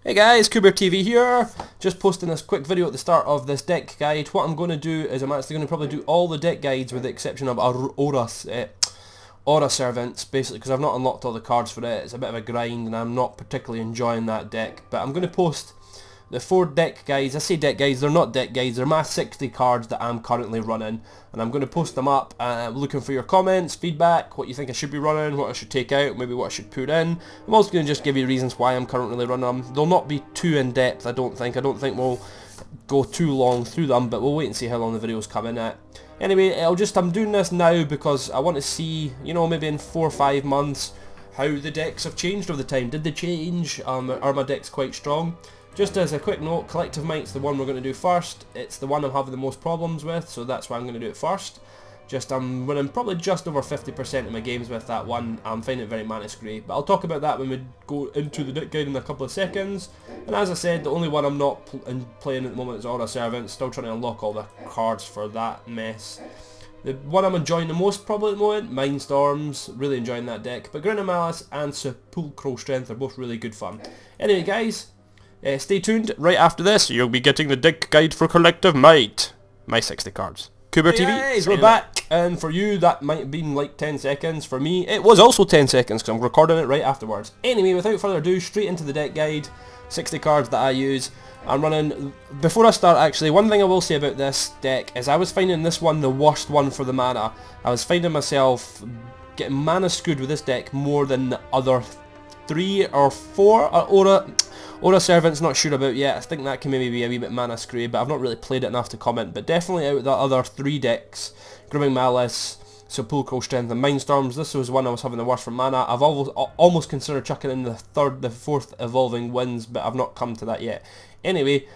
Hey guys, Kuber TV here. Just posting this quick video at the start of this deck guide. What I'm going to do is I'm actually going to probably do all the deck guides with the exception of our Aura Servants, basically because I've not unlocked all the cards for it. It's a bit of a grind and I'm not particularly enjoying that deck. But I'm going to post the 4 deck guides. I say deck guides, they're not deck guides, they're my 60 cards that I'm currently running. And I'm going to post them up, looking for your comments, feedback, what you think I should be running, what I should take out, maybe what I should put in. I'm also going to just give you reasons why I'm currently running them. They'll not be too in-depth, I don't think. I don't think we'll go too long through them, but we'll wait and see how long the videos come in at. Anyway, I'm doing this now because I want to see, you know, maybe in 4 or 5 months, how the decks have changed over the time. Did they change? Are my decks quite strong? Just as a quick note, Collective Might's the one we're going to do first. It's the one I'm having the most problems with, so that's why I'm going to do it first. I'm winning probably just over 50% of my games with that one. I'm finding it very mana screwy, but I'll talk about that when we go into the deck guide in a couple of seconds. And as I said, the only one I'm not playing at the moment is Aura Servants. Still trying to unlock all the cards for that mess. The one I'm enjoying the most probably at the moment, Mindstorms, really enjoying that deck. But Grin Malice and Sepulchral Strength are both really good fun. Anyway guys, stay tuned. Right after this, you'll be getting the deck guide for Collective Might. My 60 cards. Kuber TV. Guys, we're back, and for you that might have been like 10 seconds. For me, it was also 10 seconds because I'm recording it right afterwards. Anyway, without further ado, straight into the deck guide. 60 cards that I use. I'm running. Before I start, actually, one thing I will say about this deck is I was finding this one the worst one for the mana. I was finding myself getting mana screwed with this deck more than the other 3 or 4 Aura Servant's not sure about yet. I think that can maybe be a wee bit mana screwy, but I've not really played it enough to comment. But definitely out of the other 3 decks, Grim Malice, Sepulchral Strength and Mindstorms, this was one I was having the worst for mana. I've almost considered chucking in the 4th Evolving Winds, but I've not come to that yet. Anyway,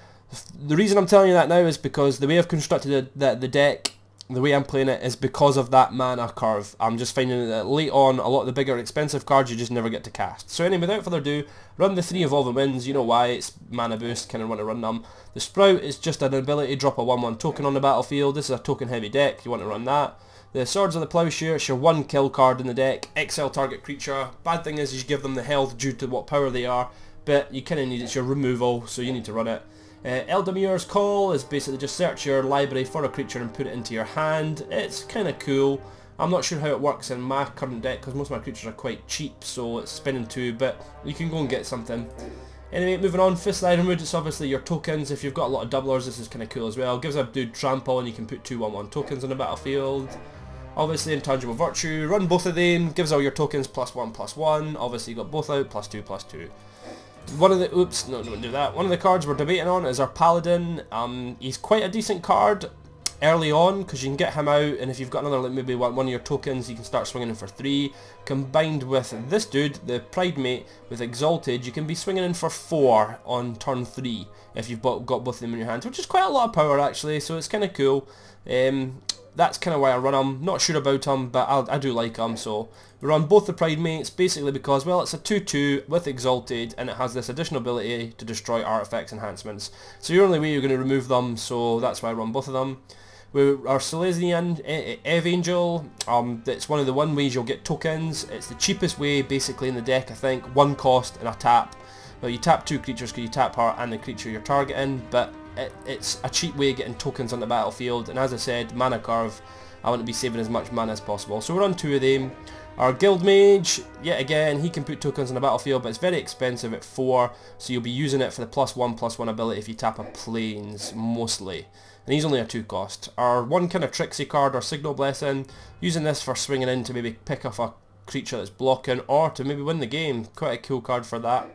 the reason I'm telling you that now is because the way I've constructed the deck, the way I'm playing it, is because of that mana curve. I'm just finding that late on, a lot of the bigger expensive cards you just never get to cast. So anyway, without further ado, run the 3 Evolving Winds. You know why, it's mana boost, kind of want to run them. The Sprout is just an ability to drop a 1/1 token on the battlefield. This is a token heavy deck, you want to run that. The Swords of the Plowshare, it's your 1 kill card in the deck. Exile target creature. Bad thing is you give them the health due to what power they are, but you kind of need, it's your removal, so you need to run it. Eldemir's Call is basically just search your library for a creature and put it into your hand. It's kind of cool. I'm not sure how it works in my current deck because most of my creatures are quite cheap, so it's spinning 2, but you can go and get something. Anyway, moving on, Fist Iron Mood, it's obviously your tokens. If you've got a lot of doublers, this is kind of cool as well. Gives a dude trample and you can put 2 1/1 tokens on the battlefield. Obviously Intangible Virtue, run both of them, gives all your tokens +1/+1. Obviously you got both out, +2/+2. One of the, oops, no, don't do that. One of the cards we're debating on is our Paladin. He's quite a decent card early on because you can get him out, and if you've got another, like maybe one of your tokens, you can start swinging in for 3. Combined with this dude, the Pridemate with Exalted, you can be swinging in for 4 on turn 3 if you've got both of them in your hand, which is quite a lot of power actually, so it's kind of cool. That's kind of why I run them. Not sure about them, but I do like them, so we run both the Pridemates basically because, well, it's a 2/2 with Exalted and it has this additional ability to destroy artifacts enhancements. So the only way you're going to remove them, so that's why I run both of them. Our Silesian Evangel, it's one of the ways you'll get tokens. It's the cheapest way basically in the deck, I think. 1 cost and a tap. Well, you tap 2 creatures because you tap her and the creature you're targeting, but it's a cheap way of getting tokens on the battlefield, and as I said, mana curve, I want to be saving as much mana as possible. So we're on 2 of them. Our Guild Mage, yet again, he can put tokens on the battlefield, but it's very expensive at 4, so you'll be using it for the +1/+1 ability if you tap a Plains, mostly. And he's only a 2 cost. Our one kind of tricksy card, our Signal Blessing, using this for swinging in to maybe pick off a creature that's blocking, or to maybe win the game. Quite a cool card for that.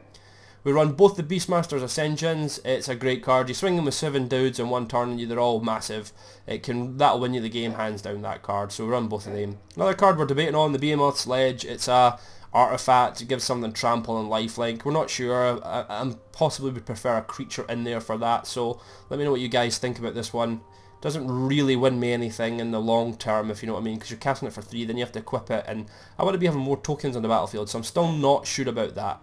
We run both the Beastmaster's Ascensions. It's a great card. You swing them with 7 dudes in 1 turn and they're all massive. That'll win you the game hands down, that card. So we run both of them. Another card we're debating on, the Behemoth Sledge. It's a artifact. It gives something trample and lifelink. We're not sure. I possibly would prefer a creature in there for that. So let me know what you guys think about this one. Doesn't really win me anything in the long term, if you know what I mean, because you're casting it for 3, then you have to equip it, and I want to be having more tokens on the battlefield, so I'm still not sure about that.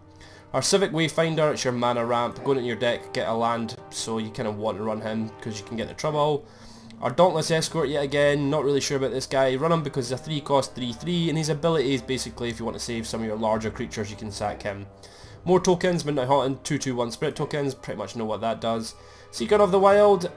Our Civic Wayfinder, it's your mana ramp. Go into your deck, get a land, so you kind of want to run him because you can get the trouble. Our Dauntless Escort, yet again, not really sure about this guy. Run him because he's a 3 cost 3/3, and his ability is basically if you want to save some of your larger creatures, you can sack him. More tokens, Midnight Haunt, 2/2/1 Spirit tokens, pretty much know what that does. Seeker of the Wild,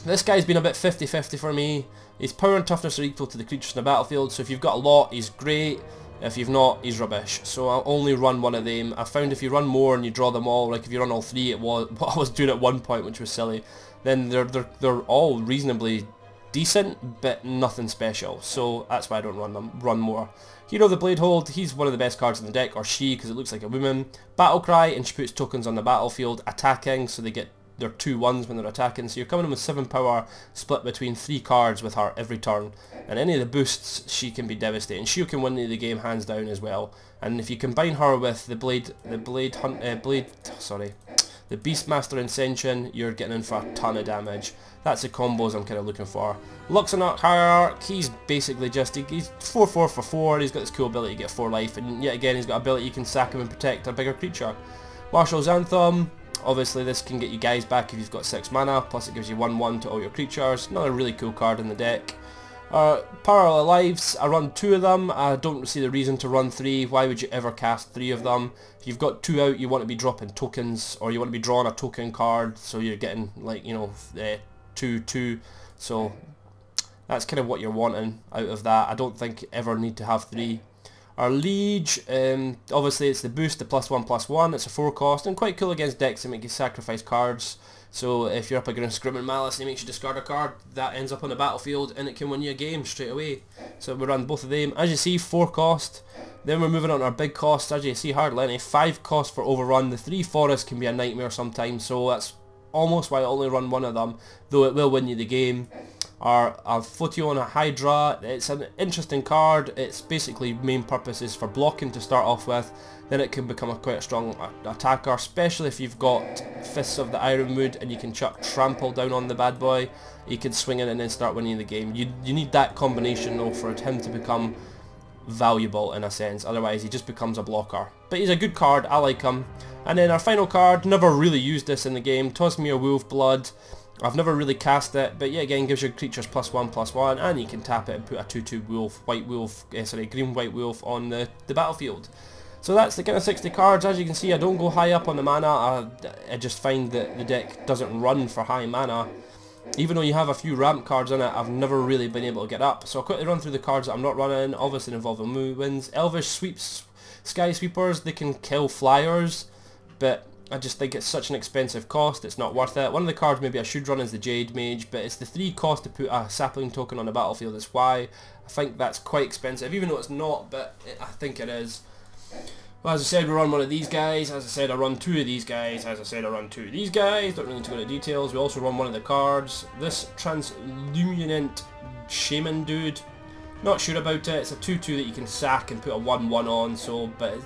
this guy's been a bit 50-50 for me. His power and toughness are equal to the creatures in the battlefield, so if you've got a lot, he's great. If you've not, he's rubbish. So I'll only run one of them. I found if you run more and you draw them all, like if you run all three, it was what I was doing at one point, which was silly, then they're all reasonably decent, but nothing special. So that's why I don't run them. Run more. Hero of the Bladehold, he's one of the best cards in the deck, or she, because it looks like a woman. Battle Cry, and she puts tokens on the battlefield, attacking, so they get their 2/1s when they're attacking. So you're coming in with 7 power, split between 3 cards with her every turn. And any of the boosts, she can be devastating. She can win the game hands down as well. And if you combine her with the Beastmaster Ascension, you're getting in for a ton of damage. That's the combos I'm kind of looking for. Luxonarch Hierarch, he's basically just, he's 4/4 for 4, he's got this cool ability to get 4 life, and yet again he's got ability you can sack him and protect a bigger creature. Marshal's Anthem, obviously this can get you guys back if you've got 6 mana, plus it gives you 1/1 to all your creatures. Another really cool card in the deck. Parallel Lives, I run 2 of them. I don't see the reason to run 3. Why would you ever cast 3 of them? If you've got 2 out, you want to be dropping tokens, or you want to be drawing a token card, so you're getting, like, you know, 2/2. So that's kind of what you're wanting out of that. I don't think you ever need to have 3. Our Liege, obviously it's the boost, the +1/+1, it's a 4 cost, and quite cool against decks that make you sacrifice cards. So if you're up against Grim and Malice and he makes you discard a card, that ends up on the battlefield and it can win you a game straight away. So we run both of them. As you see, 4 cost. Then we're moving on to our big cost. As you see, hardly any. 5 cost for Overrun. The 3 Forest can be a nightmare sometimes, so that's almost why I only run one of them, though it will win you the game. Our Photion Hydra, it's an interesting card. Its basically main purpose is for blocking to start off with, then it can become quite a strong attacker, especially if you've got Fists of the Ironwood and you can chuck Trample down on the bad boy. You can swing it and then start winning the game. You need that combination though for him to become valuable in a sense, otherwise he just becomes a blocker. But he's a good card, I like him. And then our final card, never really used this in the game, Tosmir Wolfblood. I've never really cast it, but yeah, again, gives your creatures +1/+1, and you can tap it and put a 2/2 wolf, green white wolf on the battlefield. So that's the kind of 60 cards. As you can see, I don't go high up on the mana. I just find that the deck doesn't run for high mana. Even though you have a few ramp cards in it, I've never really been able to get up. So I'll quickly run through the cards that I'm not running, obviously involving wins. Elvish Sweeps, Sky Sweepers, they can kill flyers, but I just think it's such an expensive cost, it's not worth it. One of the cards maybe I should run is the Jade Mage, but it's the 3 cost to put a sapling token on the battlefield. That's why I think that's quite expensive, even though it's not, but I think it is. Well, as I said, we run one of these guys. As I said, I run 2 of these guys. As I said, I run 2 of these guys. Don't really need to go into details. We also run one of the cards. This Transluminant Shaman dude. Not sure about it. It's a 2/2 that you can sack and put a 1/1 on. So, but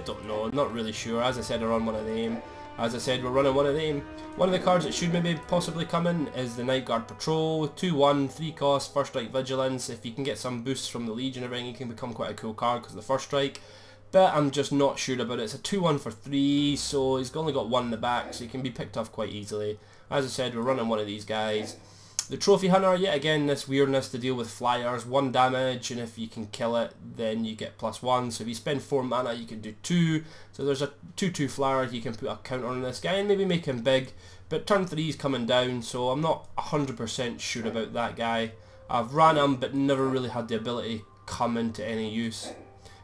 don't know. Not really sure. As I said, I run one of them. As I said, we're running one of them. One of the cards that should maybe possibly come in is the Nightguard Patrol. 2/1, 3 cost, first strike vigilance. If you can get some boosts from the Legion ring, it can become quite a cool card because of the first strike. But I'm just not sure about it. It's a 2/1 for 3, so he's only got 1 in the back, so he can be picked off quite easily. As I said, we're running one of these guys. The Trophy Hunter, yet again, this weirdness to deal with flyers. 1 damage, and if you can kill it, then you get +1. So if you spend 4 mana, you can do 2. So there's a 2/2 flyer, you can put a counter on this guy and maybe make him big. But turn 3 is coming down, so I'm not 100% sure about that guy. I've ran him, but never really had the ability to come into any use.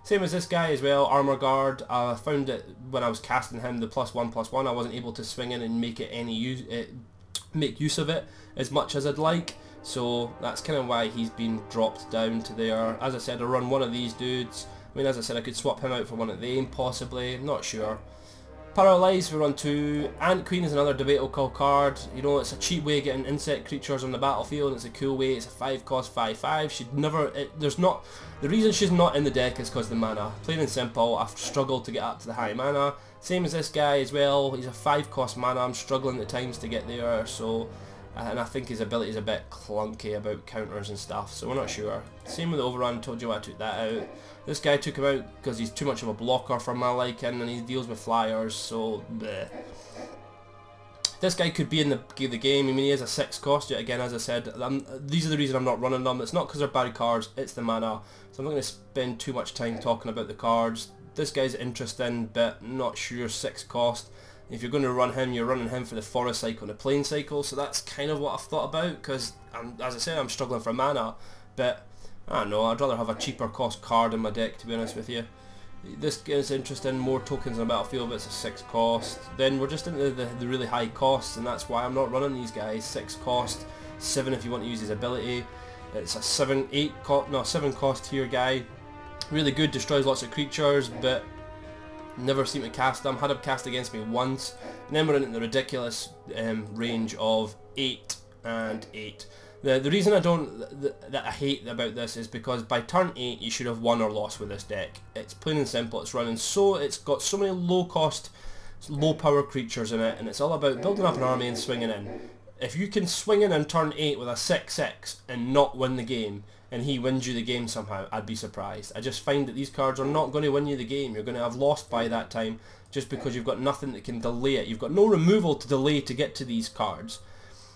Same as this guy as well, Armor Guard. I found that when I was casting him, the +1/+1, I wasn't able to swing in and make it any use, make use of it as much as I'd like. So that's kind of why he's been dropped down to there. As I said, I run one of these dudes. I mean, as I said, I could swap him out for one of them, possibly. Not sure. Paralyze, we run 2. Ant Queen is another debatable card. You know, it's a cheap way of getting insect creatures on the battlefield. It's a cool way. It's a 5 cost, 5/5. She'd never. The reason she's not in the deck is because of the mana. Plain and simple. I've struggled to get up to the high mana. Same as this guy as well. He's a 5 cost mana. I'm struggling at times to get there. So, and I think his ability is a bit clunky about counters and stuff. So we're not sure. Same with the Overrun. Told you I took that out. This guy took him out because he's too much of a blocker for my liking, and he deals with flyers, so bleh. This guy could be in the game. I mean, he is a 6 cost, yet again, as I said, these are the reason I'm not running them. It's not because they're bad cards, it's the mana. So I'm not going to spend too much time talking about the cards. this guy's interesting, but not sure 6 cost. If you're going to run him, you're running him for the forest cycle and the plain cycle, so that's kind of what I've thought about, because as I said, I'm struggling for mana, but I don't know, I'd rather have a cheaper cost card in my deck, to be honest with you. This is interesting, more tokens on the battlefield, but it's a 6 cost. Then we're just into the really high costs, and that's why I'm not running these guys. 6 cost, 7 if you want to use his ability. It's a 7 cost here guy. Really good, destroys lots of creatures, but never seem to cast them. Had him cast against me once, and then we're in the ridiculous range of 8 and 8. The reason that I hate about this is because by turn 8 you should have won or lost with this deck. It's plain and simple. It's got so many low cost, low power creatures in it, and it's all about building up an army and swinging in. If you can swing in on turn 8 with a 6/6 and not win the game, and he wins you the game somehow, I'd be surprised. I just find that these cards are not going to win you the game. You're going to have lost by that time just because you've got nothing that can delay it. You've got no removal to delay to get to these cards.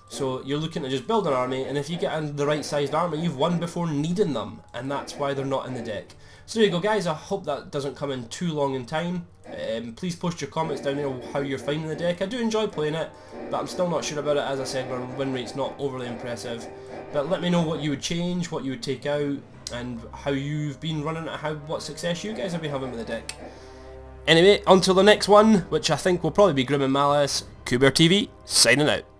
So you're looking to just build an army, and if you get in the right sized army, you've won before needing them, and that's why they're not in the deck. So there you go guys, I hope that doesn't come in too long in time. Please post your comments down there how you're finding the deck. I do enjoy playing it, but I'm still not sure about it. As I said, my win rate's not overly impressive. But let me know what you would change, what you would take out, and how you've been running it, what success you guys have been having with the deck. Anyway, until the next one, which I think will probably be Grim and Malice, KubeBearTV, signing out.